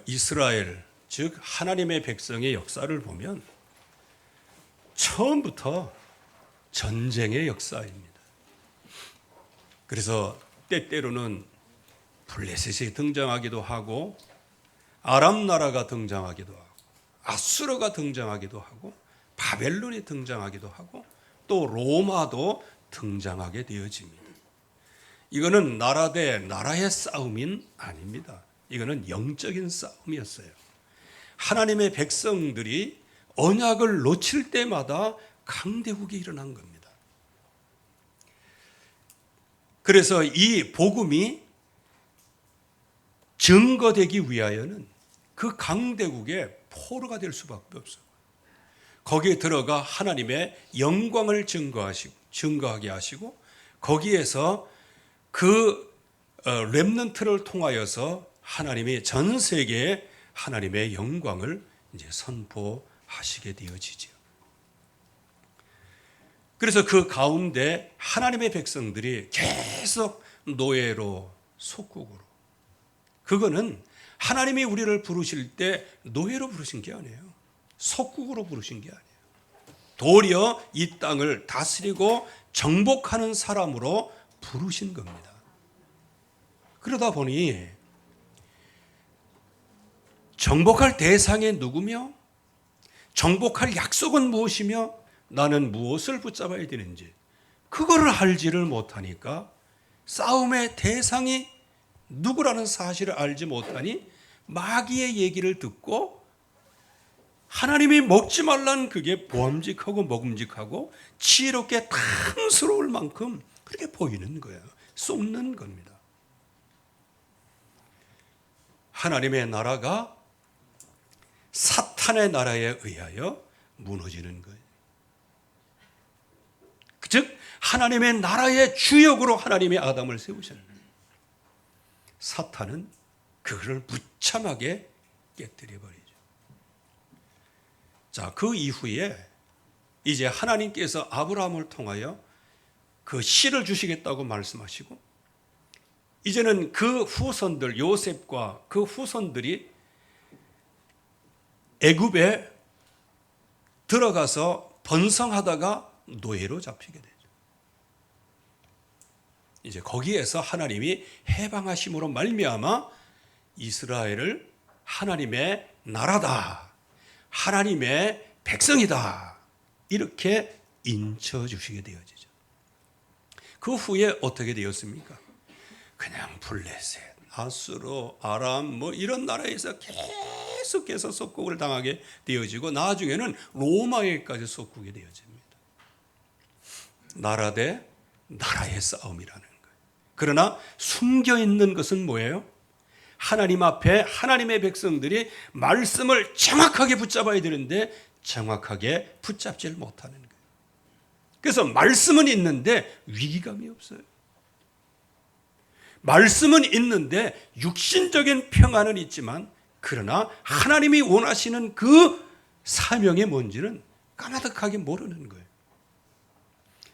이스라엘, 즉 하나님의 백성의 역사를 보면 처음부터 전쟁의 역사입니다. 그래서 때때로는 블레셋이 등장하기도 하고 아람 나라가 등장하기도 하고 아수르가 등장하기도 하고 바벨론이 등장하기도 하고 또 로마도 등장하게 되어집니다. 이거는 나라 대 나라의 싸움이 아닙니다. 이거는 영적인 싸움이었어요. 하나님의 백성들이 언약을 놓칠 때마다 강대국이 일어난 겁니다. 그래서 이 복음이 증거되기 위하여는 그 강대국의 포로가 될 수밖에 없어요. 거기에 들어가 하나님의 영광을 증거하게 하시고 거기에서 그 렘넌트를 통하여서 하나님이 전 세계에 하나님의 영광을 이제 선포하시게 되어지죠. 그래서 그 가운데 하나님의 백성들이 계속 노예로 속국으로, 그거는 하나님이 우리를 부르실 때 노예로 부르신 게 아니에요. 속국으로 부르신 게 아니에요. 도리어 이 땅을 다스리고 정복하는 사람으로 부르신 겁니다. 그러다 보니 정복할 대상이 누구며 정복할 약속은 무엇이며 나는 무엇을 붙잡아야 되는지 그거를 알지를 못하니까 싸움의 대상이 누구라는 사실을 알지 못하니 마귀의 얘기를 듣고 하나님이 먹지 말란 그게 보암직하고 먹음직하고 지혜롭게 탐스러울 만큼 그렇게 보이는 거예요. 쏟는 겁니다. 하나님의 나라가 사탄의 나라에 의하여 무너지는 거예요. 즉 하나님의 나라의 주역으로 하나님이 아담을 세우셨는데 사탄은 그를 무참하게 깨뜨려 버리죠. 자, 그 이후에 이제 하나님께서 아브라함을 통하여 그 씨를 주시겠다고 말씀하시고 이제는 그 후손들 요셉과 그 후손들이 애굽에 들어가서 번성하다가 노예로 잡히게 되죠. 이제 거기에서 하나님이 해방하심으로 말미암아 이스라엘을 하나님의 나라다, 하나님의 백성이다 이렇게 인쳐주시게 되어지죠. 그 후에 어떻게 되었습니까? 그냥 블레셋, 아수르, 아람 뭐 이런 나라에서 계속해서 속국을 당하게 되어지고 나중에는 로마에까지 속국이 되어집니다. 나라 대 나라의 싸움이라는 거예요. 그러나 숨겨 있는 것은 뭐예요? 하나님 앞에 하나님의 백성들이 말씀을 정확하게 붙잡아야 되는데 정확하게 붙잡질 못하는 거예요. 그래서 말씀은 있는데 위기감이 없어요. 말씀은 있는데 육신적인 평안은 있지만 그러나 하나님이 원하시는 그 사명이 뭔지는 까마득하게 모르는 거예요.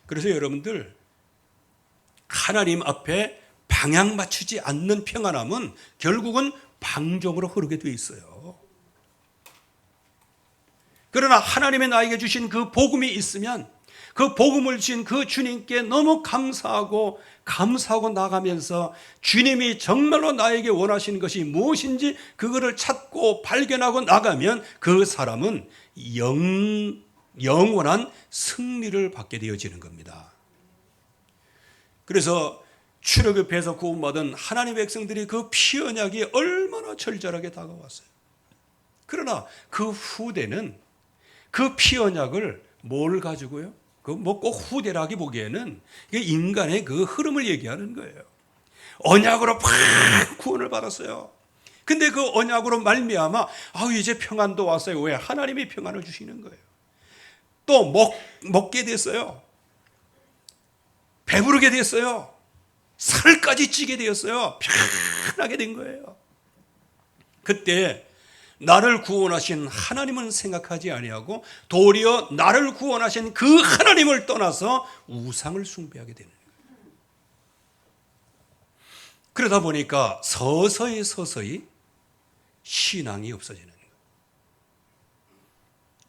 그래서 여러분들 하나님 앞에 방향 맞추지 않는 평안함은 결국은 방종으로 흐르게 돼 있어요. 그러나 하나님의 나에게 주신 그 복음이 있으면 그 복음을 주신 그 주님께 너무 감사하고 나가면서 주님이 정말로 나에게 원하시는 것이 무엇인지 그거를 찾고 발견하고 나가면 그 사람은 영원한 승리를 받게 되어지는 겁니다. 그래서 출애굽에서 구원받은 하나님의 백성들이 그 피 언약이 얼마나 절절하게 다가왔어요. 그러나 그 후대는 그 피 언약을 뭘 가지고요? 뭐 꼭 후대라기 보기에는 이게 인간의 그 흐름을 얘기하는 거예요. 언약으로 팍 구원을 받았어요. 근데 그 언약으로 말미암아 이제 평안도 왔어요. 왜? 하나님이 평안을 주시는 거예요. 또 먹게 됐어요. 배부르게 됐어요. 살까지 찌게 되었어요. 편하게 된 거예요. 그때 나를 구원하신 하나님은 생각하지 아니하고 도리어 나를 구원하신 그 하나님을 떠나서 우상을 숭배하게 되는 거예요. 그러다 보니까 서서히 신앙이 없어지는 거예요.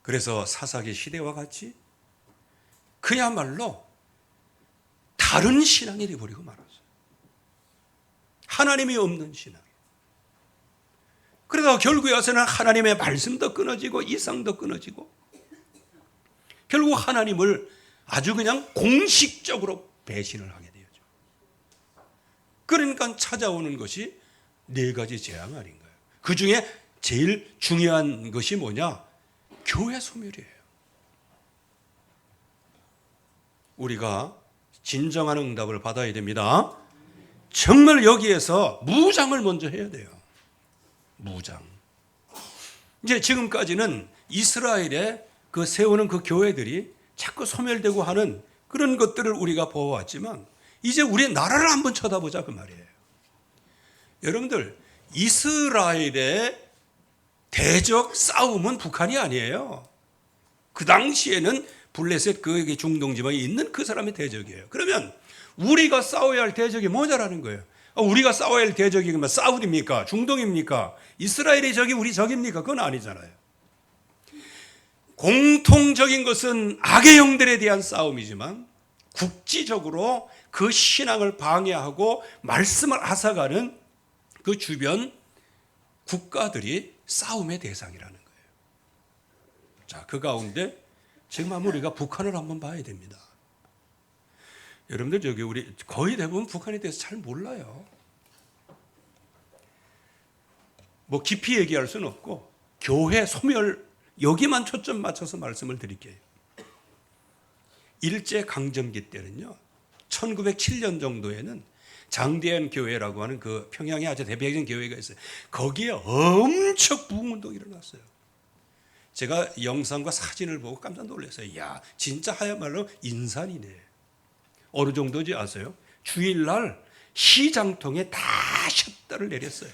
그래서 사사기 시대와 같이 그야말로 다른 신앙이 되어버리고 말았어요. 하나님이 없는 신앙. 그러다가 결국에 와서는 하나님의 말씀도 끊어지고 이상도 끊어지고 결국 하나님을 아주 그냥 공식적으로 배신을 하게 되죠. 그러니까 찾아오는 것이 4가지 재앙 아닌가요? 그 중에 제일 중요한 것이 뭐냐? 교회 소멸이에요. 우리가 진정한 응답을 받아야 됩니다. 정말 여기에서 무장을 먼저 해야 돼요. 무장. 이제 지금까지는 이스라엘에 그 세우는 그 교회들이 자꾸 소멸되고 하는 그런 것들을 우리가 보아왔지만 이제 우리 나라를 한번 쳐다보자 그 말이에요. 여러분들 이스라엘의 대적 싸움은 북한이 아니에요. 그 당시에는 블레셋 그 중동 지방에 있는 그 사람의 대적이에요. 그러면 우리가 싸워야 할 대적이 뭐냐라는 거예요. 우리가 싸워야 할 대적이 그러면 사우디입니까? 중동입니까? 이스라엘의 적이 우리 적입니까? 그건 아니잖아요. 공통적인 것은 악의 영들에 대한 싸움이지만 국지적으로 그 신앙을 방해하고 말씀을 앗아가는 그 주변 국가들이 싸움의 대상이라는 거예요. 자, 그 가운데 지금 한번 우리가 북한을 한번 봐야 됩니다. 여러분들 저기 우리 거의 대부분 북한에 대해서 잘 몰라요. 뭐 깊이 얘기할 수는 없고 교회 소멸 여기만 초점 맞춰서 말씀을 드릴게요. 일제강점기 때는요. 1907년 정도에는 장대현 교회라고 하는 그 평양에 아주 대표적인 교회가 있어요. 거기에 엄청 부흥운동이 일어났어요. 제가 영상과 사진을 보고 깜짝 놀랐어요. 이야, 진짜 하야말로 인산이네. 어느 정도인지 아세요? 주일날 시장통에 다 샷다를 내렸어요.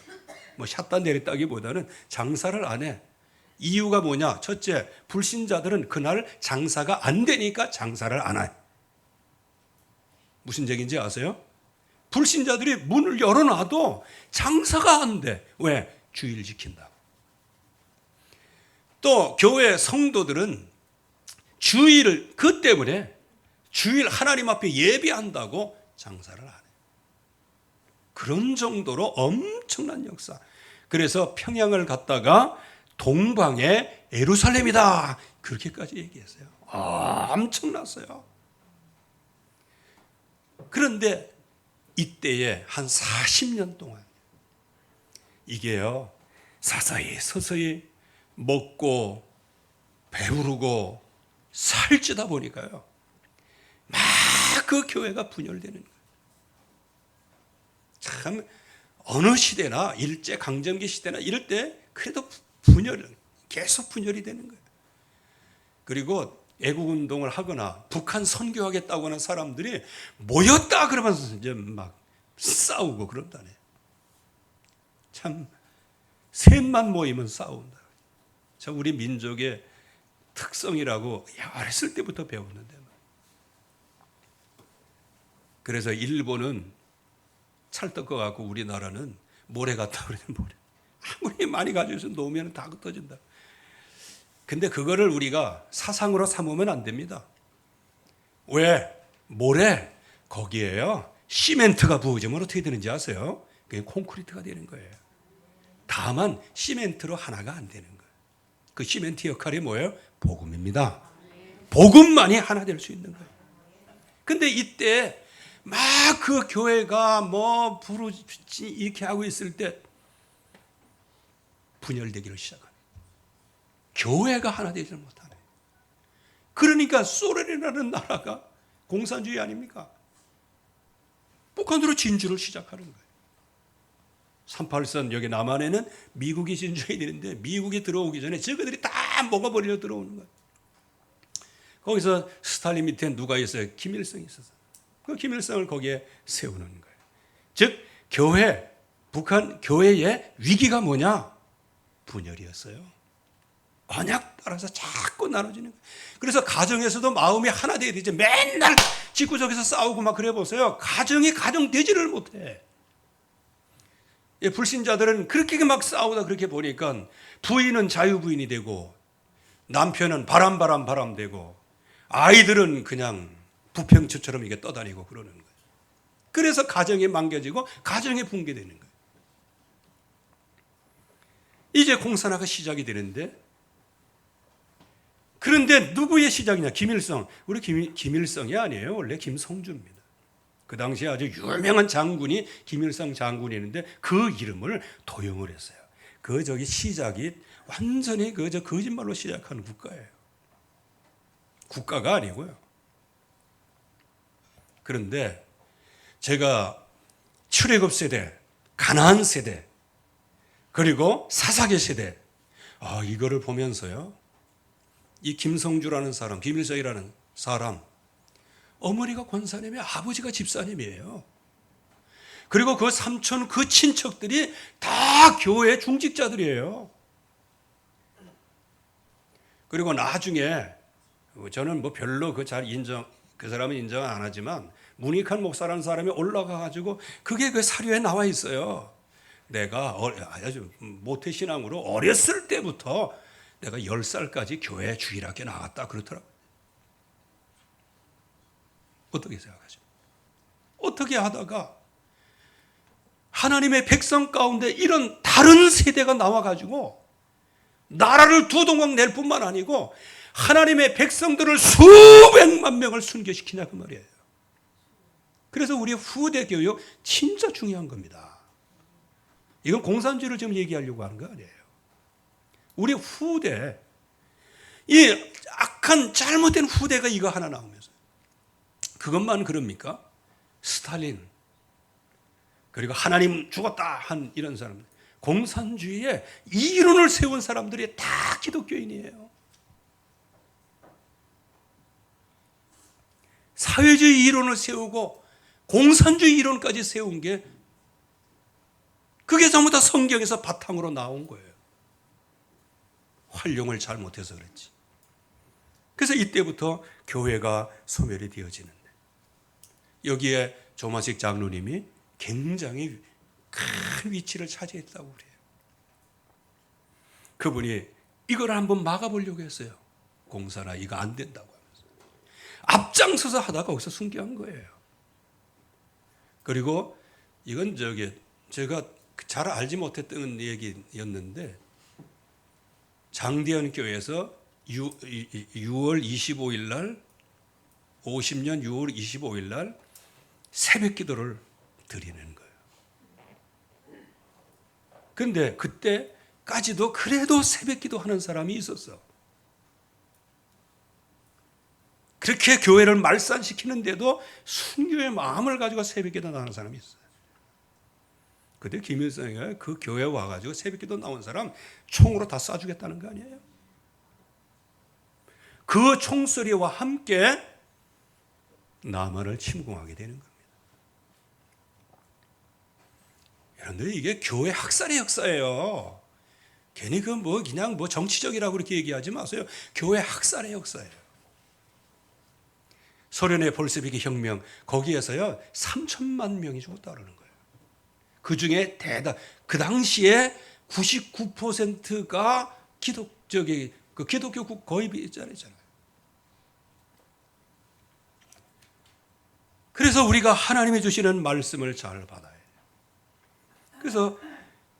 뭐 샷다 내렸다기보다는 장사를 안 해. 이유가 뭐냐? 첫째, 불신자들은 그날 장사가 안 되니까 장사를 안 해. 무슨 얘기인지 아세요? 불신자들이 문을 열어놔도 장사가 안 돼. 왜? 주일 지킨다고. 또 교회 성도들은 주일을 그 때문에 주일 하나님 앞에 예배한다고 장사를 안 해. 그런 정도로 엄청난 역사. 그래서 평양을 갔다가 동방의 예루살렘이다. 그렇게까지 얘기했어요. 엄청났어요. 그런데 이때에 한 40년 동안 이게요. 서서히 먹고 배부르고 살찌다 보니까요. 막 그 교회가 분열되는 거예요. 참 어느 시대나 일제 강점기 시대나 이럴 때 그래도 계속 분열이 되는 거예요. 그리고 애국운동을 하거나 북한 선교하겠다고 하는 사람들이 모였다 그러면서 이제 막 싸우고 그런다네. 참 셋만 모이면 싸운다. 참 우리 민족의 특성이라고 어렸을 때부터 배웠는데. 그래서 일본은 찰떡 것 같고 우리나라는 모래 같다 그래요. 모래. 아무리 많이 가지고 있어도 놓으면 다 흩어진다. 근데 그거를 우리가 사상으로 삼으면 안 됩니다. 왜? 모래 거기에요. 시멘트가 부어지면 어떻게 되는지 아세요? 그게 콘크리트가 되는 거예요. 다만 시멘트로 하나가 안 되는 거예요. 그 시멘트 역할이 뭐예요? 복음입니다. 복음만이 하나 될 수 있는 거예요. 근데 이때 막 그 교회가 뭐 부르지 이렇게 하고 있을 때 분열되기를 시작합니다. 교회가 하나 되지 못하네. 그러니까 소련이라는 나라가 공산주의 아닙니까? 북한으로 진주를 시작하는 거예요. 38선 여기 남한에는 미국이 진주해야 되는데 미국이 들어오기 전에 저거들이 다 먹어버리려 들어오는 거예요. 거기서 스탈린 밑에 누가 있어요? 김일성이 있었어요. 그 김일성을 거기에 세우는 거예요. 즉 북한 교회의 위기가 뭐냐? 분열이었어요. 언약 따라서 자꾸 나눠지는 거예요. 그래서 가정에서도 마음이 하나 돼야 되지. 맨날 집구석에서 싸우고 막 그래 보세요. 가정이 가정 되지를 못해. 예, 불신자들은 그렇게 막 싸우다 그렇게 보니까 부인은 자유부인이 되고 남편은 바람 되고 아이들은 그냥 부평초처럼 이게 떠다니고 그러는 거예요. 그래서 가정이 망가지고 가정이 붕괴되는 거예요. 이제 공산화가 시작이 되는데, 그런데 누구의 시작이냐? 김일성. 우리 김일성이 아니에요. 원래 김성주입니다. 그 당시에 아주 유명한 장군이 김일성 장군이었는데 그 이름을 도용을 했어요. 시작이 완전히 거짓말로 시작한 국가예요. 국가가 아니고요. 그런데 제가 출애굽 세대, 가나안 세대, 그리고 사사계 세대, 이거를 보면서요, 이 김성주라는 사람, 김일성이라는 사람, 어머니가 권사님이 아버지가 집사님이에요. 그리고 그 삼촌, 그 친척들이 다 교회 중직자들이에요. 그리고 나중에 저는 별로 그 사람은 인정 안 하지만 문익환 목사라는 사람이 올라가 가지고 그게 그 사료에 나와 있어요. 내가 아주 모태신앙으로 어렸을 때부터 내가 10살까지 교회 주일학교 나갔다 그렇더라고요. 어떻게 생각하죠? 어떻게 하다가 하나님의 백성 가운데 이런 다른 세대가 나와가지고 나라를 두 동강 낼 뿐만 아니고 하나님의 백성들을 수백만 명을 순교시키냐 그 말이에요. 그래서 우리 후대 교육 진짜 중요한 겁니다. 이건 공산주의를 지금 얘기하려고 하는 거 아니에요. 우리 후대, 이 악한 잘못된 후대가 이거 하나 나오면서 그것만 그럽니까? 스탈린, 그리고 하나님 죽었다 한 이런 사람들, 공산주의의 이론을 세운 사람들이 다 기독교인이에요. 사회주의 이론을 세우고 공산주의 이론까지 세운 게 그게 전부 다 성경에서 바탕으로 나온 거예요. 활용을 잘못해서 그랬지. 그래서 이때부터 교회가 소멸이 되어지는데, 여기에 조마식 장로님이 굉장히 큰 위치를 차지했다고 그래요. 그분이 이걸 한번 막아보려고 했어요. 공산화 이거 안 된다고 하면서 앞장서서 하다가 거기서 순교한 거예요. 그리고 이건 제가 잘 알지 못했던 얘기였는데, 장대현 교회에서 6월 25일 날, 50년 6월 25일 날 새벽 기도를 드리는 거예요. 그런데 그때까지도 그래도 새벽 기도 하는 사람이 있었어. 그렇게 교회를 말살시키는데도 순교의 마음을 가지고 새벽 기도 나오는 사람이 있어요. 그때 김일성이 그 교회 와가지고 새벽 기도 나온 사람 총으로 다 쏴주겠다는 거 아니에요? 그 총소리와 함께 남한을 침공하게 되는 겁니다. 여러분들, 이게 교회 학살의 역사예요. 괜히 그냥 정치적이라고 그렇게 얘기하지 마세요. 교회 학살의 역사예요. 소련의 볼세비키 혁명, 거기에서요 3천만 명이 죽었다 그러는 거예요. 그 중에 그 당시에 99%가 기독교 거의 있잖아요. 그래서 우리가 하나님이 주시는 말씀을 잘 받아야 해요. 그래서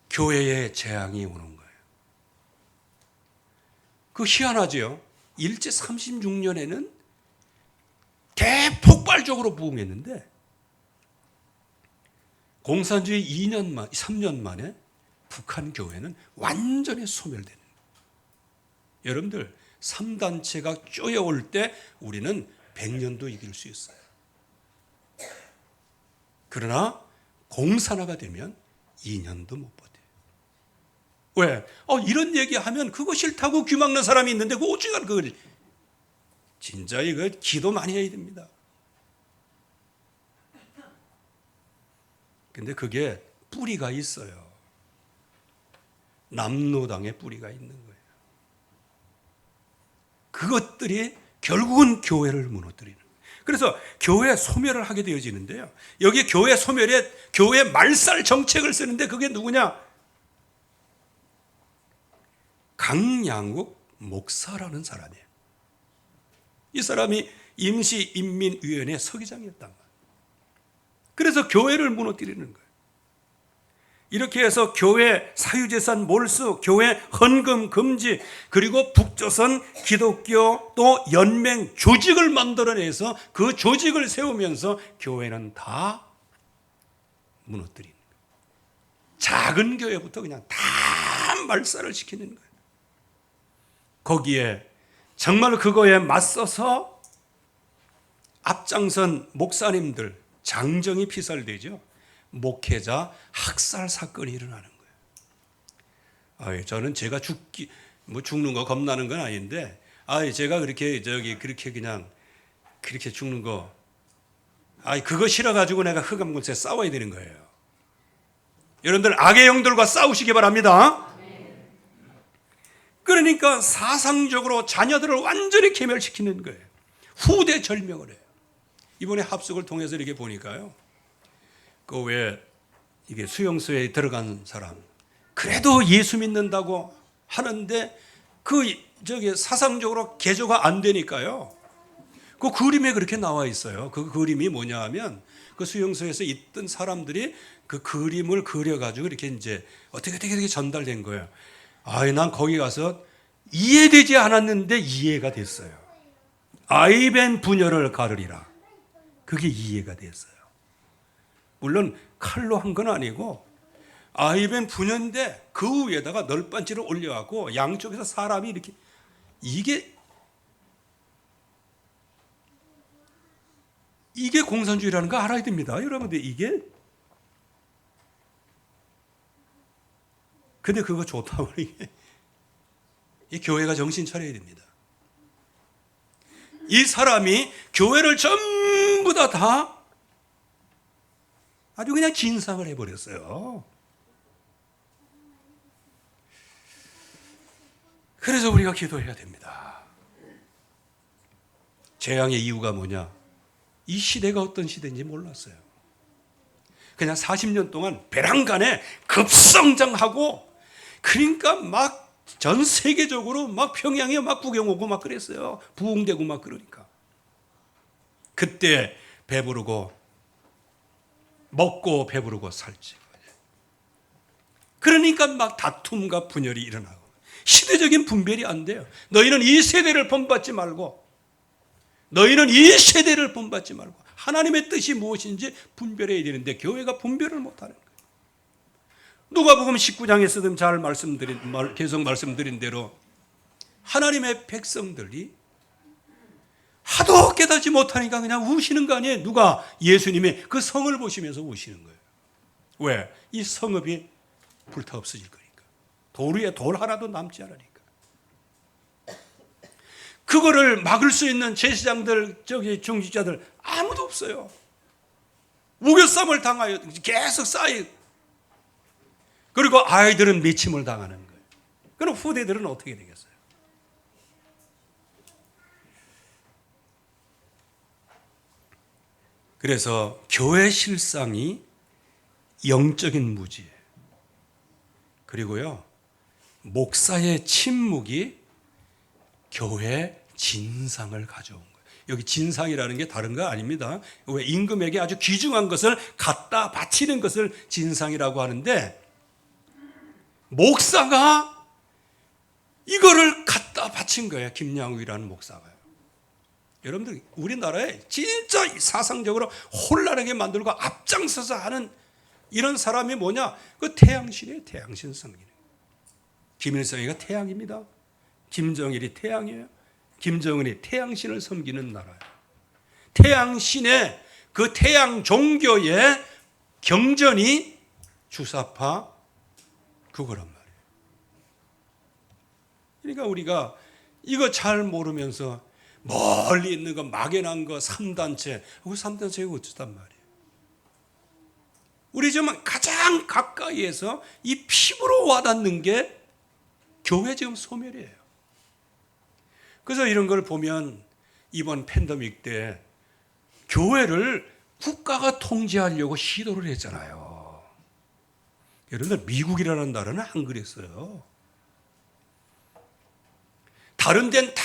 교회에 재앙이 오는 거예요. 그 희한하죠. 일제 36년에는 대폭발적으로 부흥했는데 공산주의 3년 만에 북한 교회는 완전히 소멸되는 거예요. 여러분들, 3단체가 쪼여올 때 우리는 100년도 이길 수 있어요. 그러나 공산화가 되면 2년도 못 버텨요. 왜? 이런 얘기하면 그거 싫다고 귀 막는 사람이 있는데 그 오죽한 그걸 진짜 이거 기도 많이 해야 됩니다. 근데 그게 뿌리가 있어요. 남노당의 뿌리가 있는 거예요. 그것들이 결국은 교회를 무너뜨리는 거예요. 그래서 교회 소멸을 하게 되어지는데요. 여기 교회 소멸에 교회 말살 정책을 쓰는데 그게 누구냐? 강양욱 목사라는 사람이에요. 이 사람이 임시인민위원회 서기장이었단 말이에요. 그래서 교회를 무너뜨리는 거예요. 이렇게 해서 교회 사유재산 몰수, 교회 헌금 금지, 그리고 북조선 기독교 또 연맹 조직을 만들어내서 그 조직을 세우면서 교회는 다 무너뜨리는 거예요. 작은 교회부터 그냥 다 말살을 시키는 거예요. 거기에 정말 그거에 맞서서 앞장선 목사님들, 장정이 피살되죠. 목회자 학살 사건이 일어나는 거예요. 저는 제가 죽는 거 겁나는 건 아닌데, 제가 그렇게 그냥 그렇게 죽는 거, 그거 싫어가지고 내가 흑암군세 싸워야 되는 거예요. 여러분들 악의 영들과 싸우시기 바랍니다. 그러니까 사상적으로 자녀들을 완전히 괴멸시키는 거예요. 후대 절명을 해요. 이번에 합숙을 통해서 이렇게 보니까요. 왜 이게 수용소에 들어간 사람, 그래도 예수 믿는다고 하는데 사상적으로 개조가 안 되니까요. 그 그림에 그렇게 나와 있어요. 그 그림이 뭐냐 하면 그 수용소에서 있던 사람들이 그 그림을 그려가지고 이렇게 이제 어떻게 전달된 거예요. 난 거기 가서 이해되지 않았는데 이해가 됐어요. 아이벤 분열을 가르리라. 그게 이해가 됐어요. 물론 칼로 한 건 아니고 아이벤 분열인데 그 위에다가 널빤지를 올려갖고 양쪽에서 사람이 이렇게, 이게 공산주의라는 거 알아야 됩니다. 여러분들 이게. 근데 그거 좋다고 이 교회가 정신 차려야 됩니다. 이 사람이 교회를 전부 다 아주 그냥 진상을 해버렸어요. 그래서 우리가 기도해야 됩니다. 재앙의 이유가 뭐냐? 이 시대가 어떤 시대인지 몰랐어요. 그냥 40년 동안 배란간에 급성장하고, 그러니까 막 전 세계적으로 막 평양에 막 구경 오고 막 그랬어요. 부흥되고 막 그러니까. 그때 배부르고 먹고 배부르고 살지. 그러니까 막 다툼과 분열이 일어나고 시대적인 분별이 안 돼요. 너희는 이 세대를 본받지 말고, 너희는 이 세대를 본받지 말고 하나님의 뜻이 무엇인지 분별해야 되는데 교회가 분별을 못하는 거예요. 누가복음 19장에서도 계속 말씀드린 대로 하나님의 백성들이 하도 깨닫지 못하니까 그냥 우시는 거 아니에요. 누가? 예수님의 그 성을 보시면서 우시는 거예요. 왜? 이 성읍이 불타 없어질 거니까. 돌 위에 돌 하나도 남지 않으니까. 그거를 막을 수 있는 제사장들, 중직자들 아무도 없어요. 우겨쌈을 당하여 계속 쌓이고, 그리고 아이들은 미침을 당하는 거예요. 그럼 후대들은 어떻게 되겠어요? 그래서 교회 실상이 영적인 무지예요. 그리고요, 목사의 침묵이 교회 진상을 가져온 거예요. 여기 진상이라는 게 다른 거 아닙니다. 왜? 임금에게 아주 귀중한 것을 갖다 바치는 것을 진상이라고 하는데, 목사가 이거를 갖다 바친 거예요. 김양욱이라는 목사가요. 여러분들, 우리나라에 진짜 사상적으로 혼란하게 만들고 앞장서서 하는 이런 사람이 뭐냐? 그 태양신이에요. 태양신 성기는. 김일성이가 태양입니다. 김정일이 태양이에요. 김정은이 태양신을 섬기는 나라예요. 태양신의 그 태양 종교의 경전이 주사파 그거란 말이에요. 그러니까 우리가 이거 잘 모르면서 멀리 있는 거, 막연한 거, 3단체, 그 3단체가 어쩌단 말이에요. 우리 지금 가장 가까이에서 이 피부로 와닿는 게 교회 지금 소멸이에요. 그래서 이런 걸 보면 이번 팬데믹 때 교회를 국가가 통제하려고 시도를 했잖아요. 여러분들 미국이라는 나라는 안 그랬어요. 다른 데는 다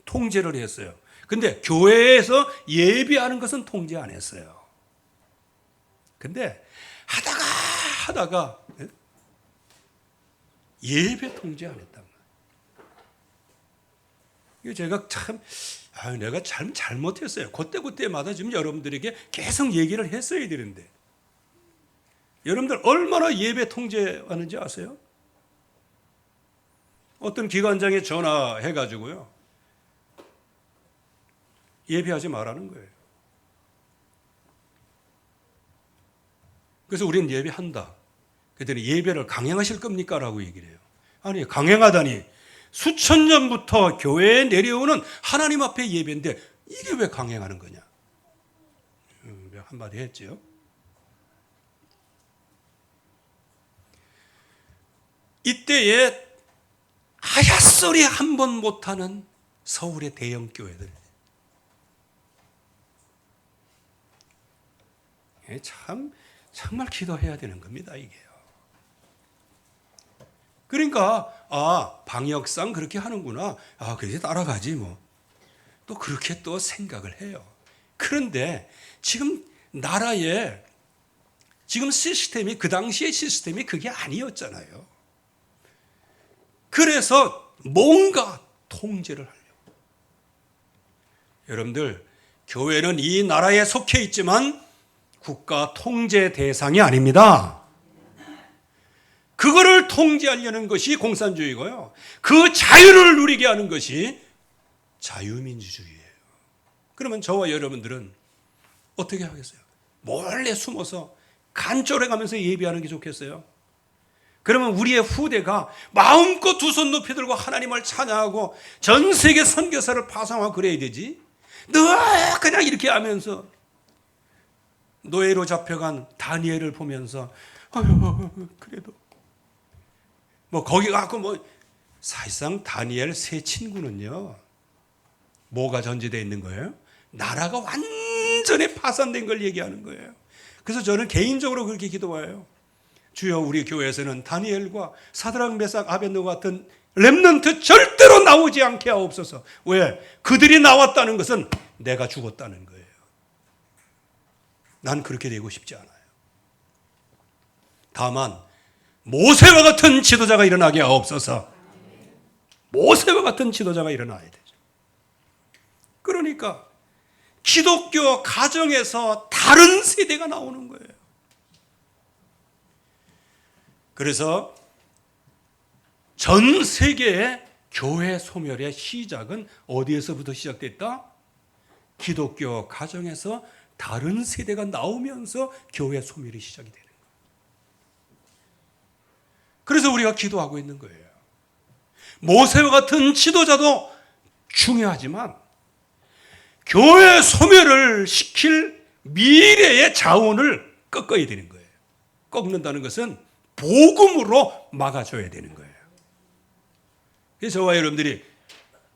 통제를 했어요. 근데 교회에서 예배하는 것은 통제 안 했어요. 근데 하다가 예배 통제 안 했단 말이에요. 제가 참 내가 잘못했어요. 그때마다 지금 여러분들에게 계속 얘기를 했어야 되는데, 여러분들 얼마나 예배 통제하는지 아세요? 어떤 기관장에 전화해가지고요, 예배하지 말라는 거예요. 그래서 우리는 예배한다. 그랬더니 예배를 강행하실 겁니까? 라고 얘기를 해요. 아니, 강행하다니. 수천 년부터 교회에 내려오는 하나님 앞에 예배인데 이게 왜 강행하는 거냐? 한마디 했죠. 이때에 하얏소리 한 번 못하는 서울의 대형 교회들. 정말 기도해야 되는 겁니다, 이게요. 그러니까, 방역상 그렇게 하는구나. 그래서 따라가지, 뭐. 또 그렇게 또 생각을 해요. 그런데 지금 나라의 지금 시스템이, 그 당시의 시스템이 그게 아니었잖아요. 그래서 뭔가 통제를 하려고. 여러분들, 교회는 이 나라에 속해 있지만 국가 통제 대상이 아닙니다. 그거를 통제하려는 것이 공산주의고요. 그 자유를 누리게 하는 것이 자유민주주의예요. 그러면 저와 여러분들은 어떻게 하겠어요? 몰래 숨어서 간절해가면서 예배하는 게 좋겠어요? 그러면 우리의 후대가 마음껏 두 손 높이 들고 하나님을 찬양하고 전 세계 선교사를 파송하고 그래야 되지? 너 그냥 이렇게 하면서 노예로 잡혀간 다니엘을 보면서 그래도 거기 가고 사실상 다니엘 세 친구는요, 뭐가 전제되어 있는 거예요? 나라가 완전히 파산된 걸 얘기하는 거예요. 그래서 저는 개인적으로 그렇게 기도해요. 주여, 우리 교회에서는 다니엘과 사드락 메삭 아벳느고 같은 렘넌트 절대로 나오지 않게 하옵소서. 왜? 그들이 나왔다는 것은 내가 죽었다는 거예요. 난 그렇게 되고 싶지 않아요. 다만 모세와 같은 지도자가 일어나게 하옵소서. 모세와 같은 지도자가 일어나야 되죠. 그러니까 기독교 가정에서 다른 세대가 나오는 거예요. 그래서 전 세계의 교회 소멸의 시작은 어디에서부터 시작됐다? 기독교 가정에서 다른 세대가 나오면서 교회 소멸이 시작이 되는 거예요. 그래서 우리가 기도하고 있는 거예요. 모세와 같은 지도자도 중요하지만 교회 소멸을 시킬 미래의 자원을 꺾어야 되는 거예요. 꺾는다는 것은 복음으로 막아줘야 되는 거예요. 그래서 저와 여러분들이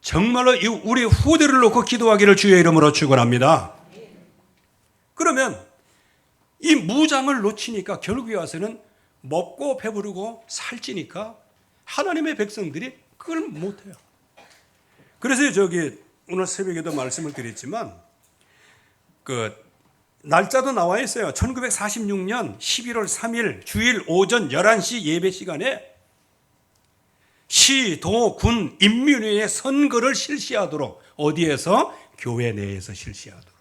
정말로 우리 후대를 놓고 기도하기를 주의 이름으로 축원합니다. 그러면 이 무장을 놓치니까 결국에 와서는 먹고 배부르고 살찌니까 하나님의 백성들이 그걸 못해요. 그래서 오늘 새벽에도 말씀을 드렸지만 날짜도 나와 있어요. 1946년 11월 3일 주일 오전 11시 예배 시간에 시, 도, 군, 인민위의 선거를 실시하도록, 어디에서? 교회 내에서 실시하도록.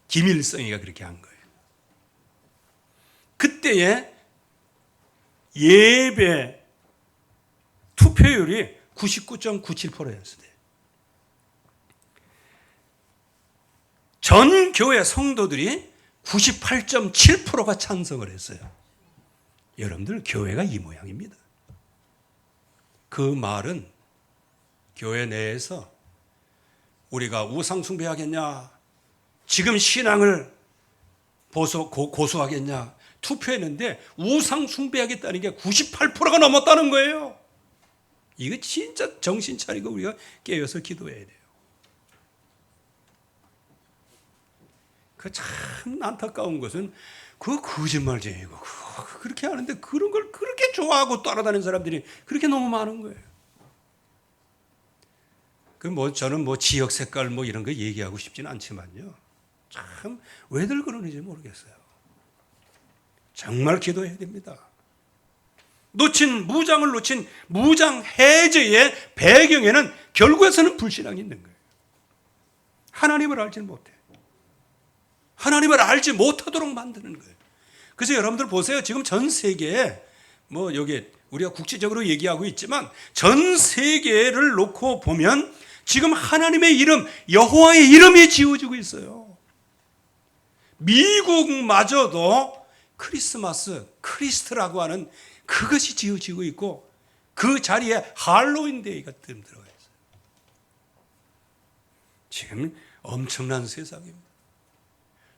김일성이가 그렇게 한 거예요. 그때의 예배 투표율이 99.97%였어요. 전 교회 성도들이 98.7%가 찬성을 했어요. 여러분들, 교회가 이 모양입니다. 그 말은 교회 내에서 우리가 우상숭배하겠냐, 지금 신앙을 고수하겠냐 투표했는데 우상숭배하겠다는 게 98%가 넘었다는 거예요. 이거 진짜 정신 차리고 우리가 깨어서 기도해야 돼요. 그 참 안타까운 것은 그 거짓말쟁이고 그렇게 하는데 그런 걸 그렇게 좋아하고 따라다니는 사람들이 그렇게 너무 많은 거예요. 그 뭐 저는 뭐 지역 색깔 뭐 이런 거 얘기하고 싶지는 않지만요. 참 왜들 그러는지 모르겠어요. 정말 기도해야 됩니다. 무장을 놓친 무장 해제의 배경에는 결국에서는 불신앙이 있는 거예요. 하나님을 알지 못해. 하나님을 알지 못하도록 만드는 거예요. 그래서 여러분들 보세요. 지금 전 세계에 뭐 여기 우리가 국제적으로 얘기하고 있지만 전 세계를 놓고 보면 지금 하나님의 이름, 여호와의 이름이 지어지고 있어요. 미국마저도 크리스마스, 크리스트라고 하는 그것이 지어지고 있고 그 자리에 할로윈 데이가 들어가 있어요. 지금 엄청난 세상입니다.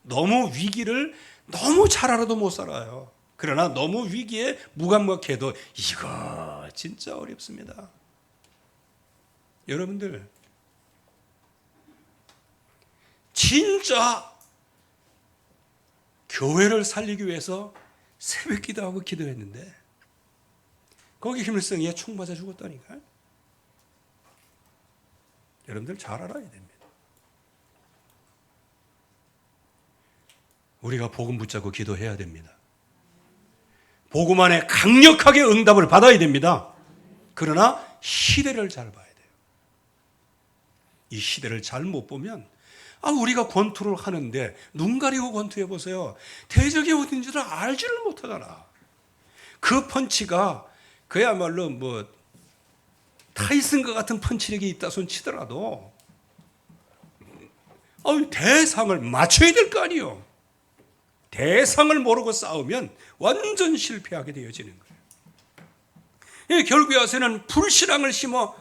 너무 위기를 너무 잘 알아도 못 살아요. 그러나 너무 위기에 무감각해도 이거 진짜 어렵습니다. 여러분들 진짜 교회를 살리기 위해서 새벽 기도하고 기도했는데 거기 힘일성이에 총 맞아 죽었다니까요. 여러분들 잘 알아야 됩니다. 우리가 복음 붙잡고 기도해야 됩니다. 복음 안에 강력하게 응답을 받아야 됩니다. 그러나 시대를 잘 봐야 돼요. 이 시대를 잘 못 보면 우리가 권투를 하는데 눈 가리고 권투해 보세요. 대적이 어딘지를 알지를 못하잖아. 그 펀치가 그야말로 뭐 타이슨과 같은 펀치력이 있다 손 치더라도 대상을 맞춰야 될 거 아니에요. 대상을 모르고 싸우면 완전 실패하게 되어지는 거예요. 결국에 와서는 불신앙을 심어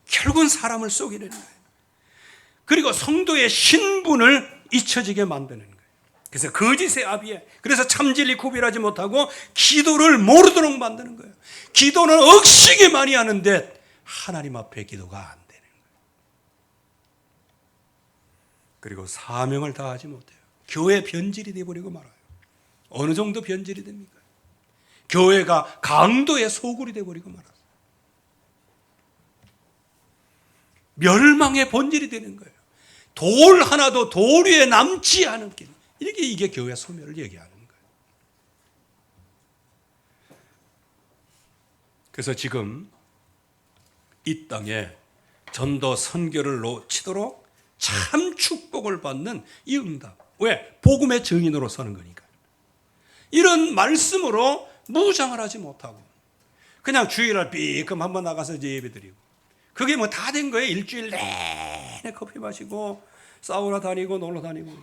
결국은 사람을 속이는 거예요. 그리고 성도의 신분을 잊혀지게 만드는 거예요. 그래서 거짓의 아비에, 그래서 참진리 구별하지 못하고 기도를 모르도록 만드는 거예요. 기도는 억시게 많이 하는데 하나님 앞에 기도가 안 되는 거예요. 그리고 사명을 다하지 못해요. 교회 변질이 되어버리고 말아요. 어느 정도 변질이 됩니까? 교회가 강도의 소굴이 되어버리고 말아요. 멸망의 본질이 되는 거예요. 돌 하나도 돌 위에 남지 않은 길. 이게 교회 소멸을 얘기하는 거예요. 그래서 지금 이 땅에 전도 선교를 놓치도록 참 축복을 받는 이 응답. 왜? 복음의 증인으로 서는 거니까. 이런 말씀으로 무장을 하지 못하고 그냥 주일날 삐끔 한번 나가서 이제 예배드리고 그게 뭐 다 된 거예요. 일주일 내내 커피 마시고 사우나 다니고 놀러 다니고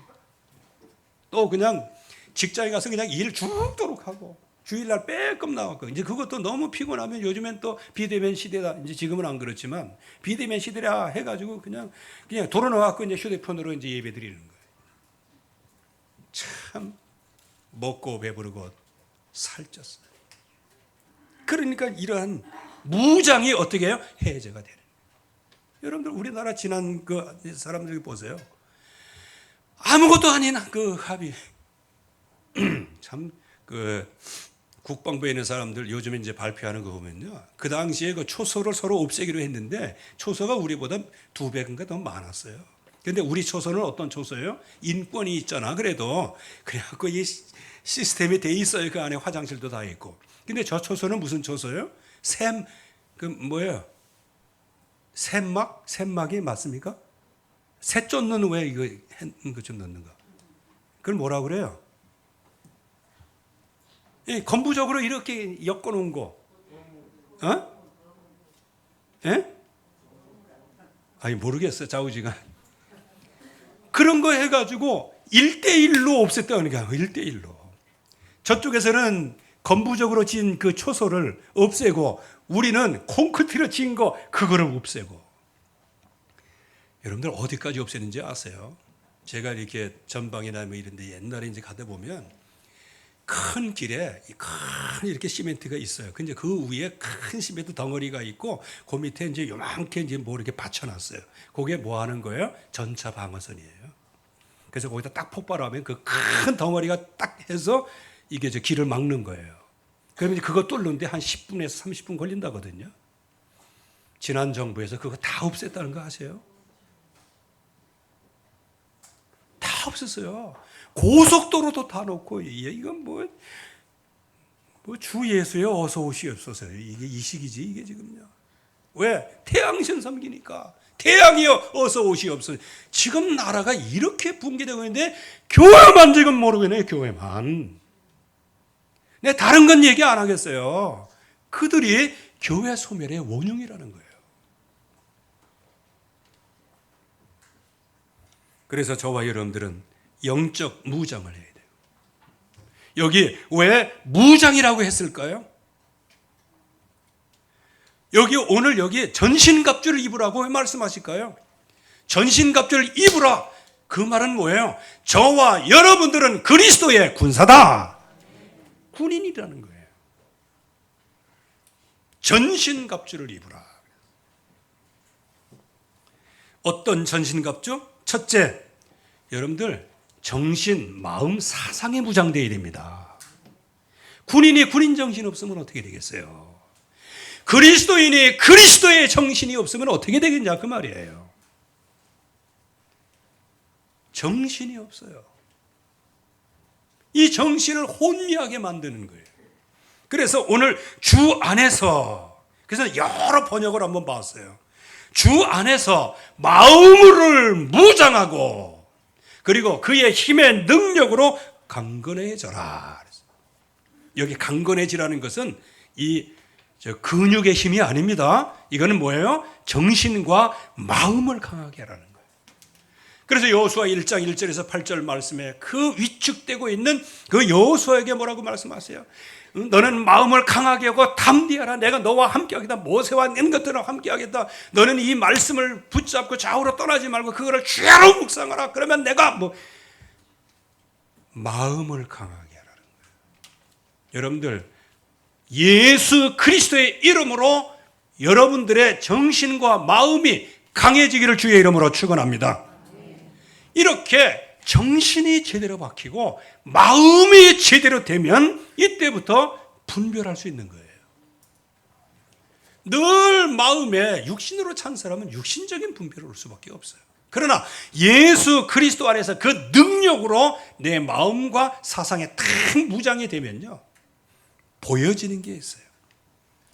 또 그냥 직장에 가서 그냥 일 죽도록 하고 주일날 빼끔 나왔고 이제 그것도 너무 피곤하면 요즘엔 또 비대면 시대다. 이제 지금은 안 그렇지만 비대면 시대라 해가지고 그냥 돌아나와갖고 이제 휴대폰으로 이제 예배드리는 거예요. 참 먹고 배부르고 살쪘어요. 그러니까 이러한 무장이 어떻게 해요? 해제가 되는 거예요. 여러분들 우리나라 지난 그 사람들 보세요. 아무것도 아닌 그 합의 참 그 국방부에 있는 사람들 요즘에 이제 발표하는 거 보면요. 그 당시에 그 초소를 서로 없애기로 했는데 초소가 우리보다 2배인가 더 많았어요. 근데 우리 초소는 어떤 초소예요? 인권이 있잖아. 그래도 그래갖고 이 시스템이 돼 있어요. 그 안에 화장실도 다 있고. 근데 저 초소는 무슨 초소예요? 뭐예요? 샘막이 맞습니까? 새 쫓는 왜 이거 좀 넣는 거? 그걸 뭐라 그래요? 건부적으로 이렇게 엮어놓은 거. 아니 모르겠어요. 좌우지간. 그런 거 해가지고 1대1로 없앴다는 거야. 1대1로. 저쪽에서는 건부적으로 지은 그 초소를 없애고 우리는 콘크리트로 지은 거 그거를 없애고. 여러분들 어디까지 없애는지 아세요? 제가 이렇게 전방이나 뭐 이런 데 옛날에 이제 가다 보면 큰 길에 큰 이렇게 시멘트가 있어요. 근데 그 위에 큰 시멘트 덩어리가 있고 그 밑에 이제 요만하게 이제 뭐 이렇게 받쳐놨어요. 그게 뭐 하는 거예요? 전차 방어선이에요. 그래서 거기다 딱 폭발하면 그 큰 덩어리가 딱 해서 이게 저 길을 막는 거예요. 그러면 그거 뚫는데 한 10분에서 30분 걸린다거든요. 지난 정부에서 그거 다 없앴다는 거 아세요? 다 없었어요. 고속도로도 다 놓고, 이건 뭐 주 예수여 어서 오시옵소서. 이게 이 시기지, 이게 지금요. 왜? 태양신 섬기니까. 태양이여 어서 오시옵소서. 지금 나라가 이렇게 붕괴되고 있는데, 교회만 지금 모르겠네요, 교회만. 네, 다른 건 얘기 안 하겠어요. 그들이 교회 소멸의 원흉이라는 거예요. 그래서 저와 여러분들은 영적 무장을 해야 돼요. 여기 왜 무장이라고 했을까요? 오늘 여기 전신갑주를 입으라고 왜 말씀하실까요? 전신갑주를 입으라. 그 말은 뭐예요? 저와 여러분들은 그리스도의 군사다. 군인이라는 거예요. 전신갑주를 입으라. 어떤 전신갑주? 첫째, 여러분들 정신, 마음, 사상에 무장되어야 됩니다. 군인이 군인 정신 없으면 어떻게 되겠어요? 그리스도인이 그리스도의 정신이 없으면 어떻게 되겠냐 그 말이에요. 정신이 없어요. 이 정신을 혼미하게 만드는 거예요. 그래서 오늘 주 안에서, 그래서 여러 번역을 한번 봤어요. 주 안에서 마음을 무장하고 그리고 그의 힘의 능력으로 강건해져라. 여기 강건해지라는 것은 이 근육의 힘이 아닙니다. 이거는 뭐예요? 정신과 마음을 강하게 하라는 거예요. 그래서 여호수아 1장 1절에서 8절 말씀에 그 위축되고 있는 그 여호수아에게 뭐라고 말씀하세요? 너는 마음을 강하게 하고 담대하라. 내가 너와 함께하겠다. 모세와 낸 것들과 함께하겠다. 너는 이 말씀을 붙잡고 좌우로 떠나지 말고 그거를 주야로 묵상하라. 그러면 내가 마음을 강하게 하라는 거예요. 여러분들 예수 그리스도의 이름으로 여러분들의 정신과 마음이 강해지기를 주의 이름으로 축원합니다. 이렇게 정신이 제대로 박히고 마음이 제대로 되면 이때부터 분별할 수 있는 거예요. 늘 마음에 육신으로 찬 사람은 육신적인 분별을 할 수밖에 없어요. 그러나 예수 그리스도 안에서 그 능력으로 내 마음과 사상에 탁 무장이 되면요, 보여지는 게 있어요.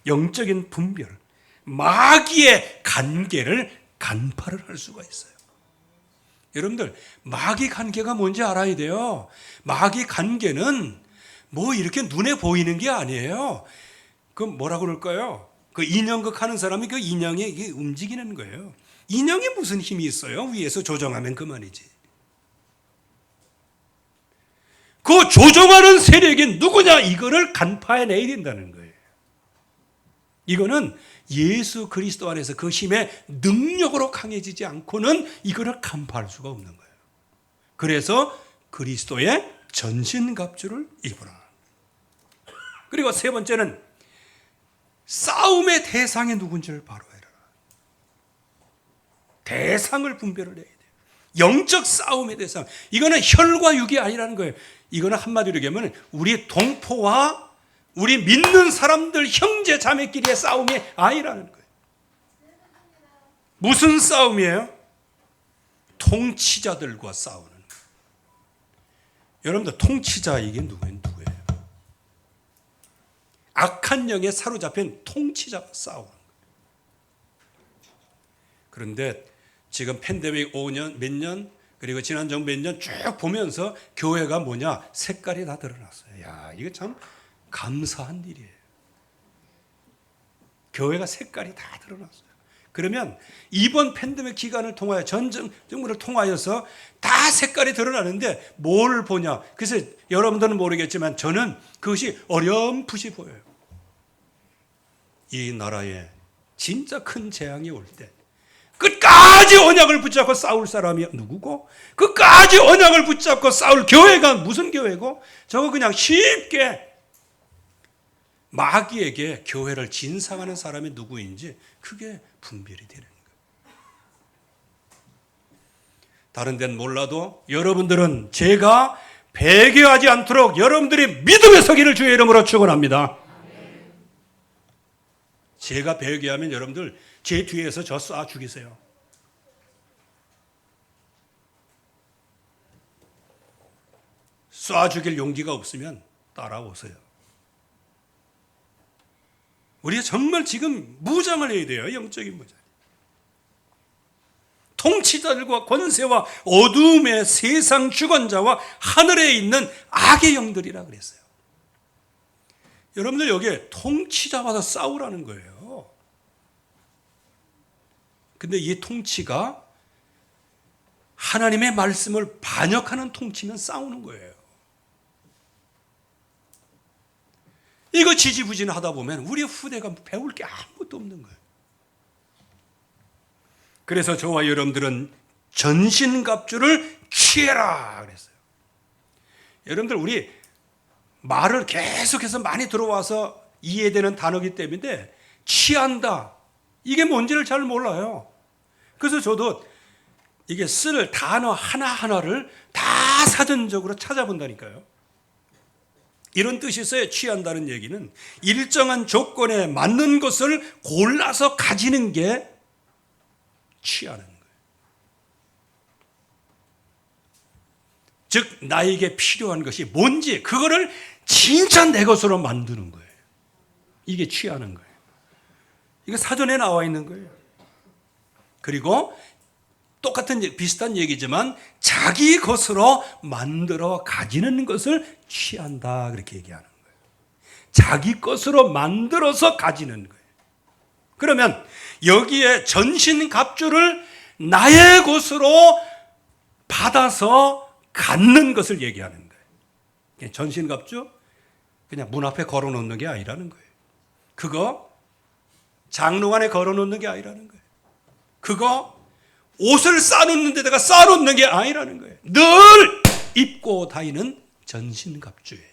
영적인 분별, 마귀의 관계를 간파를 할 수가 있어요. 여러분들 마귀 관계가 뭔지 알아야 돼요. 마귀 관계는 이렇게 눈에 보이는 게 아니에요. 그 뭐라고 그럴까요? 그 인형극 하는 사람이 그 인형이 이게 움직이는 거예요. 인형이 무슨 힘이 있어요? 위에서 조정하면 그만이지. 그 조종하는 세력이 누구냐? 이거를 간파해내야 된다는 거예요. 이거는 예수 그리스도 안에서 그 힘의 능력으로 강해지지 않고는 이거를 간파할 수가 없는 거예요. 그래서 그리스도의 전신갑주를 입으라. 그리고 세 번째는 싸움의 대상이 누군지를 바로 해라. 대상을 분별을 해야 돼요. 영적 싸움의 대상. 이거는 혈과 육이 아니라는 거예요. 이거는 한마디로 얘기하면 우리 동포와 우리 믿는 사람들 형제 자매끼리의 싸움이 아니라는 거예요. 무슨 싸움이에요? 통치자들과 싸우는 거예요. 여러분들 통치자 이게 누구예요? 악한 영에 사로잡힌 통치자가 싸우는 거예요. 그런데 지금 팬데믹 5년 몇 년 그리고 지난 정부 몇 년 쭉 보면서 교회가 뭐냐 색깔이 다 드러났어요. 야, 이거 참 감사한 일이에요. 교회가 색깔이 다 드러났어요. 그러면 이번 팬데믹 기간을 통하여 전 정부를 통하여서 다 색깔이 드러나는데 뭘 보냐? 그래서 여러분들은 모르겠지만 저는 그것이 어렴풋이 보여요. 이 나라에 진짜 큰 재앙이 올 때 끝까지 언약을 붙잡고 싸울 사람이 누구고 끝까지 언약을 붙잡고 싸울 교회가 무슨 교회고 저거 그냥 쉽게 마귀에게 교회를 진상하는 사람이 누구인지 그게 분별이 되는 거예요. 다른 데는 몰라도 여러분들은 제가 배교하지 않도록 여러분들이 믿음의 서기를 주의 이름으로 축원합니다. 제가 배교하면 여러분들 제 뒤에서 저 쏴 죽이세요. 쏴 죽일 용기가 없으면 따라오세요. 우리가 정말 지금 무장을 해야 돼요. 영적인 무장. 통치자들과 권세와 어둠의 세상 주관자와 하늘에 있는 악의 영들이라 그랬어요. 여러분들 여기에 통치자와서 싸우라는 거예요. 근데 이 통치가 하나님의 말씀을 반역하는 통치면 싸우는 거예요. 이거 지지부진하다 보면 우리 후대가 배울 게 아무것도 없는 거예요. 그래서 저와 여러분들은 전신갑주를 취해라 그랬어요. 여러분들 우리 말을 계속해서 많이 들어와서 이해되는 단어이기 때문에 취한다. 이게 뭔지를 잘 몰라요. 그래서 저도 이게 쓸 단어 하나하나를 다 사전적으로 찾아본다니까요. 이런 뜻이 있어요. 취한다는 얘기는 일정한 조건에 맞는 것을 골라서 가지는 게 취하는 거예요. 즉 나에게 필요한 것이 뭔지 그거를 진짜 내 것으로 만드는 거예요. 이게 취하는 거예요. 이거 사전에 나와 있는 거예요. 그리고 똑같은 비슷한 얘기지만 자기 것으로 만들어 가지는 것을 취한다 그렇게 얘기하는 거예요. 자기 것으로 만들어서 가지는 거예요. 그러면 여기에 전신갑주를 나의 것으로 받아서 갖는 것을 얘기하는 거예요. 전신갑주 그냥 문 앞에 걸어놓는 게 아니라는 거예요. 그거 장롱 안에 걸어놓는 게 아니라는 거예요. 그거 옷을 싸놓는 데다가 싸놓는 게 아니라는 거예요. 늘 입고 다니는 전신갑주예요.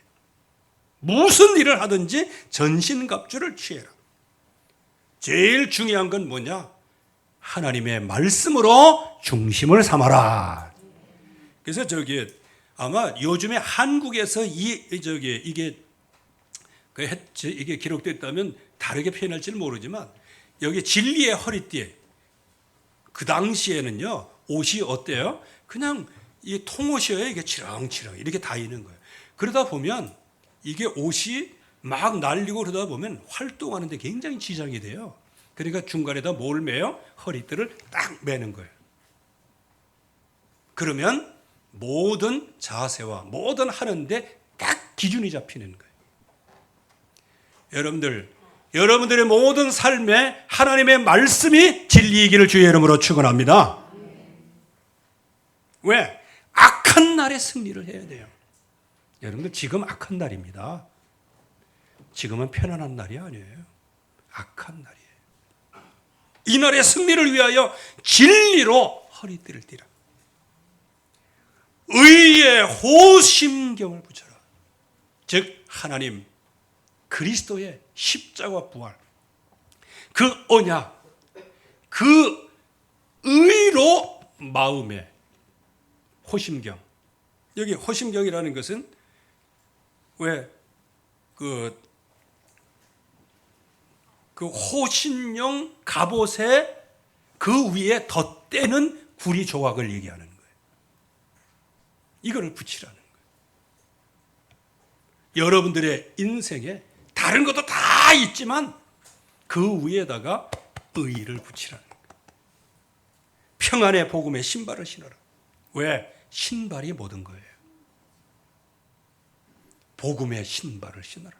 무슨 일을 하든지 전신갑주를 취해라. 제일 중요한 건 뭐냐? 하나님의 말씀으로 중심을 삼아라. 그래서 아마 요즘에 한국에서 이게 기록됐다면 다르게 표현할지는 모르지만 여기 진리의 허리띠에 그 당시에는요 옷이 어때요? 그냥 이 통옷이에요. 이게 치렁치렁 이렇게 다이는 거예요. 그러다 보면 이게 옷이 막 날리고 그러다 보면 활동하는데 굉장히 지장이 돼요. 그러니까 중간에다 뭘 매요? 허리띠를 딱 매는 거예요. 그러면 모든 자세와 모든 하는데 딱 기준이 잡히는 거예요. 여러분들의 모든 삶에 하나님의 말씀이 진리이기를 주의 이름으로 축원합니다. 왜? 악한 날에 승리를 해야 돼요. 여러분들 지금 악한 날입니다. 지금은 편안한 날이 아니에요. 악한 날이에요. 이 날의 승리를 위하여 진리로 허리띠를 띠라. 의의 호심경을 붙여라. 즉 하나님 그리스도의 십자가 부활, 그 언약, 그 의로 마음의 호심경. 여기 호심경이라는 것은 왜 그 호신용 갑옷에 그 위에 덧대는 구리 조각을 얘기하는 거예요. 이거를 붙이라는 거예요. 여러분들의 인생에 다른 것도 다 있지만 그 위에다가 의를 붙이라는 거예요. 평안의 복음의 신발을 신어라. 왜? 신발이 모든 거예요. 복음의 신발을 신어라.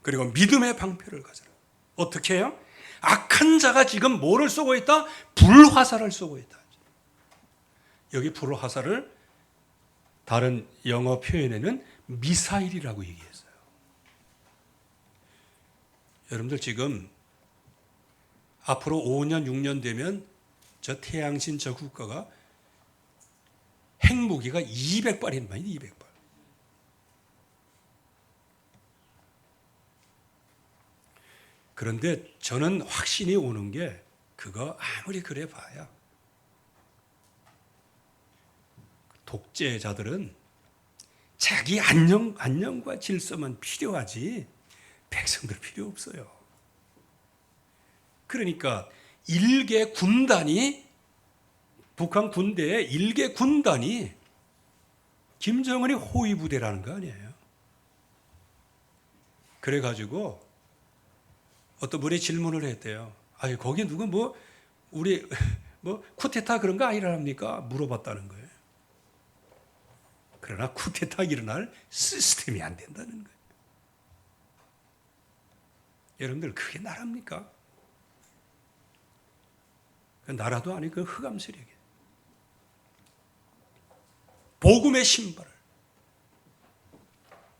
그리고 믿음의 방패를 가져라. 어떻게 해요? 악한 자가 지금 뭐를 쏘고 있다? 불화살을 쏘고 있다. 여기 불화살을 다른 영어 표현에는 미사일이라고 얘기했어요. 여러분들 지금 앞으로 5년, 6년 되면 저 태양신 저 국가가 핵무기가 200발이 많이 200발. 그런데 저는 확신이 오는 게 그거 아무리 그래 봐야 독재자들은 자기 안녕과 질서만 필요하지 백성들 필요 없어요. 그러니까 일개 군단이, 북한 군대의 일개 군단이 김정은이 호위부대라는 거 아니에요. 그래가지고 어떤 분이 질문을 했대요. 아니 거기 누구 우리 쿠데타 그런 거 아니랍니까? 물어봤다는 거예요. 그러나 쿠데타 일어날 시스템이 안 된다는 거예요. 여러분들 그게 나라입니까? 그 나라도 아니고 그 흑암 세력이에요. 복음의 신발을.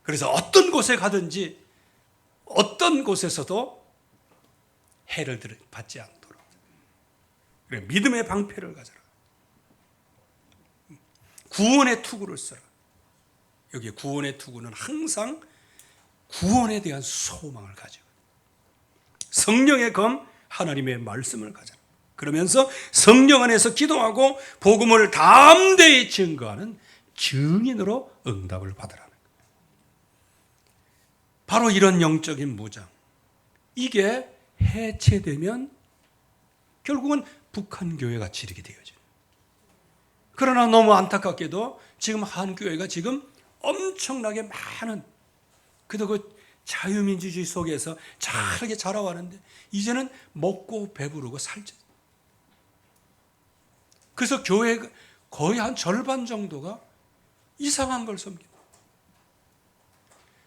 그래서 어떤 곳에 가든지 어떤 곳에서도 해를 받지 않도록. 그래, 믿음의 방패를 가져라. 구원의 투구를 써라. 여기 구원의 투구는 항상 구원에 대한 소망을 가지고 성령의 검 하나님의 말씀을 가져라. 그러면서 성령 안에서 기도하고 복음을 담대히 증거하는 증인으로 응답을 받으라는 거예요. 바로 이런 영적인 무장. 이게 해체되면 결국은 북한 교회가 지르게 되어져요. 그러나 너무 안타깝게도 지금 한교회가 지금 엄청나게 많은 그 자유민주주의 속에서 잘하게 자라왔는데 이제는 먹고 배부르고 살죠. 그래서 교회 거의 한 절반 정도가 이상한 걸 섬깁니다.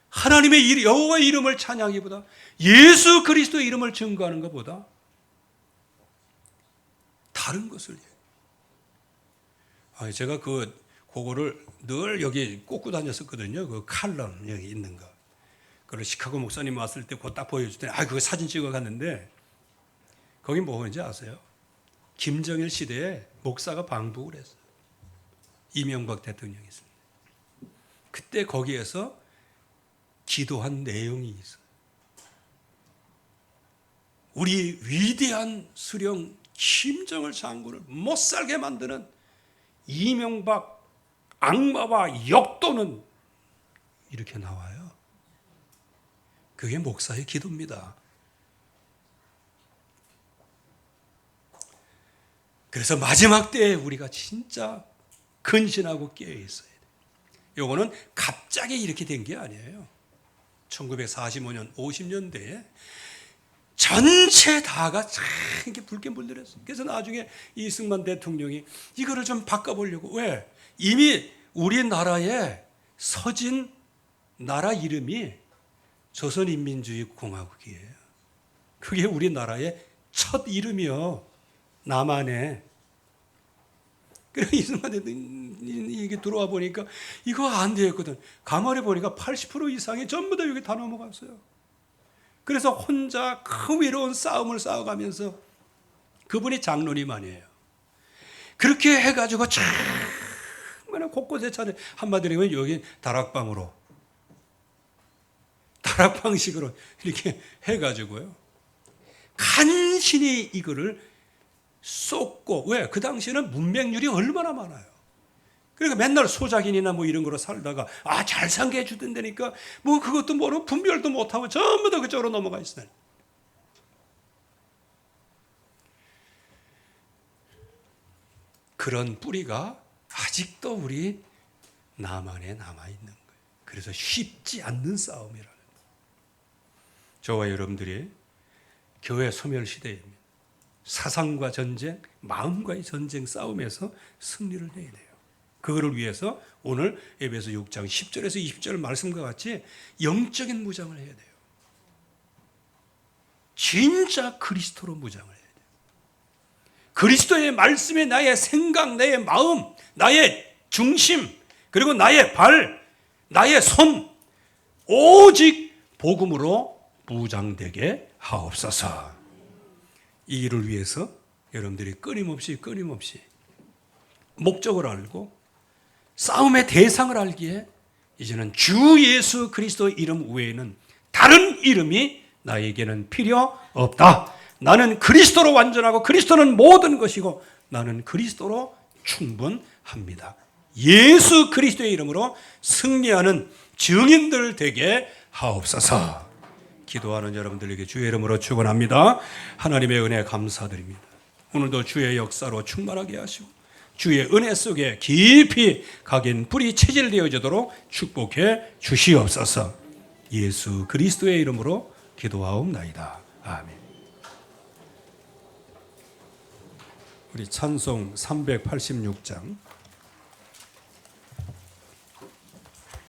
하나님의 여호와의 이름을 찬양하기보다 예수 그리스도의 이름을 증거하는 것보다 다른 것을 제가 그거를 늘 여기 꽂고 다녔었거든요. 그 칼럼 여기 있는 거. 그걸 시카고 목사님 왔을 때 그거 딱 보여주더니 그거 사진 찍어 갔는데 거기 뭐인지 아세요? 김정일 시대에 목사가 방북을 했어요. 이명박 대통령이 있습니다. 그때 거기에서 기도한 내용이 있어요. 우리 위대한 수령 김정일 장군을 못 살게 만드는 이명박 악마와 역도는 이렇게 나와요. 그게 목사의 기도입니다. 그래서 마지막 때에 우리가 진짜 근신하고 깨어 있어야 돼요. 요거는 갑자기 이렇게 된 게 아니에요. 1945년, 50년대에 전체 다가 이렇게 붉게 물들었어요. 그래서 나중에 이승만 대통령이 이거를 좀 바꿔보려고. 왜? 이미 우리나라에 서진 나라 이름이 조선인민주의공화국이에요. 그게 우리나라의 첫 이름이요. 남한에. 그래서 이승만 대통령이 이게 들어와 보니까 이거 안 되었거든. 가만히 보니까 80% 이상이 전부 다 여기 다 넘어갔어요. 그래서 혼자 그 외로운 싸움을 싸워가면서 그분이 장로님 아니에요. 그렇게 해가지고 정말 곳곳에 찾아 한마디로 하면 여기 다락방식으로 이렇게 해가지고요. 간신히 이거를 쏟고 왜? 그 당시에는 문맹률이 얼마나 많아요. 그러니까 맨날 소작인이나 이런 거로 살다가 잘 살게 해주던다니까 그것도 모르고 분별도 못하고 전부 다 그쪽으로 넘어가 있어요. 그런 뿌리가 아직도 우리 남한에 남아있는 거예요. 그래서 쉽지 않는 싸움이라는 거예요. 저와 여러분들이 교회 소멸시대입니다. 사상과 전쟁, 마음과의 전쟁 싸움에서 승리를 내야 돼요. 그거를 위해서 오늘 에베소 6장 10절에서 20절 말씀과 같이 영적인 무장을 해야 돼요. 진짜 그리스도로 무장을 해야 돼요. 그리스도의 말씀에 나의 생각, 나의 마음, 나의 중심, 그리고 나의 발, 나의 손, 오직 복음으로 무장되게 하옵소서. 이 일을 위해서 여러분들이 끊임없이 목적을 알고 싸움의 대상을 알기에 이제는 주 예수 그리스도 이름 외에는 다른 이름이 나에게는 필요 없다. 나는 그리스도로 완전하고 그리스도는 모든 것이고 나는 그리스도로 충분합니다. 예수 그리스도의 이름으로 승리하는 증인들 되게 하옵소서. 기도하는 여러분들에게 주의 이름으로 축원합니다. 하나님의 은혜 감사드립니다. 오늘도 주의 역사로 충만하게 하시고 주의 은혜 속에 깊이 각인 불이 체질되어지도록 축복해 주시옵소서. 예수 그리스도의 이름으로 기도하옵나이다. 아멘. 우리 찬송 386장